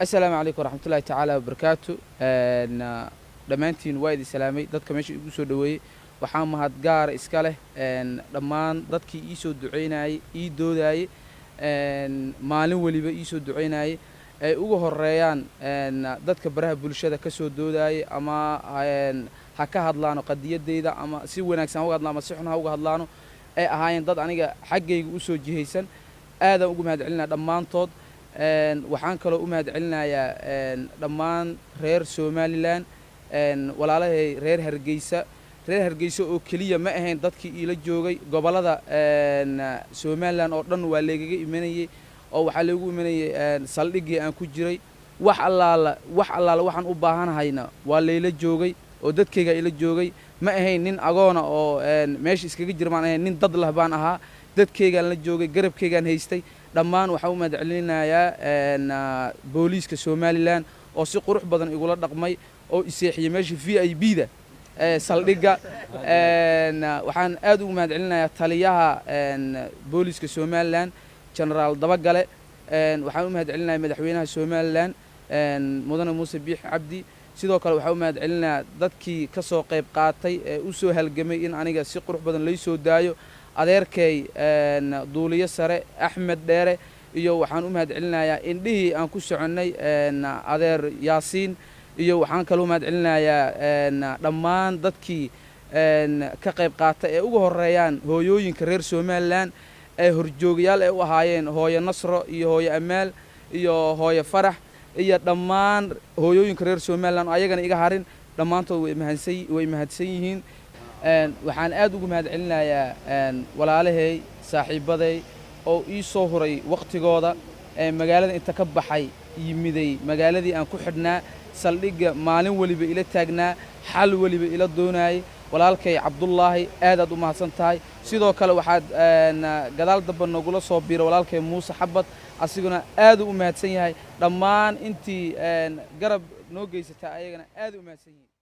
السلام عليكم ورحمة الله تعالى وبركاته. دمانتين وايد سلامي دتك ماشي يقصوا دوي وحام هاد جار إسكاله دمان دتك يسوا دعيناي يدو داي مالين ولي بيسوا دعيناي ugu horeeyaan dadka baraha bulshada ka soo doodaay ama ha ka hadlaano qadiyadeeda ama si wanaagsan uga hadlaano si xun uga hadlaano ay ahaayeen dad aniga xaggayga u soo jihaysan aad ugu mahadcelinaa dhamaantood waxaan kale u mahadcelinayaa dhamaan reer Soomaaliland walaalahay reer Hargeysa oo kaliya ma ahayn dadkii ila joogay gobolada Soomaaliland oo dhan waa leegaga imanayay oo waxa lagu imanayay saldhigii aan ku jiray wax allaala waxaan u baahanahayna waa leeyla joogay oo dadkayga ila joogay ma ahayn nin agoona oo meesha iskaga jirmaan ahayn nin dad lahbaan ahaa dadkayga la joogay garabkaygaan haystay dhammaan waxa uu madaclinayaa booliiska Soomaaliland oo si qurux badan igula dhaqmay oo iseexiyay meesha VIP-da saldhiga waxaan aad ugu madaclinayaa taliyaha booliiska Soomaaliland General Dabagale waxaan u mahadcelinayaa madaxweynaha Soomaaliland mudane Muuse Biix Cabdi sidoo kale waxaan u mahadcelinayaa dadkii ka soo qayb qaatay ee u soo halgamay in aniga si qurux badan lay soo daayo adeerkay duuliye sare Axmed Dheere iyo waxaan u mahadcelinayaa indhihii aan ku soconay adeer Yaasiin iyo waxaan kale u mahadcelinayaa dhammaan dadkii ka qayb qaatay ee ugu horeeyaan hooyooyinka reer Soomaaliland ee horjoogayaal ay u ahaayeen hooyo Nasro iyo hooyo Amaal iyo hooyo Farax iyo dhammaan hooyooyinka reer Soomaaliland ayagana iga harin dhamaantood way mahadsan yihiin waxaan aad ugu mahadcelinayaa walaalahay saaxiibaday oo ii soo huray waqtigooda magaalada inta ka baxay yimiday magaaladii aan ku xidhnaa saldhiga maalin waliba ila taagnaa xal waliba ila doonayay walaalkay Cabdullaahi aad u mahadsan tahay sidoo kale waxaad gadaal daba nagula soo biiro walaalkay Muuse Xabad asiguna aad u mahadsan yahay dhammaan intii garab noo geysatay ayagana aad u mahadsan yihiin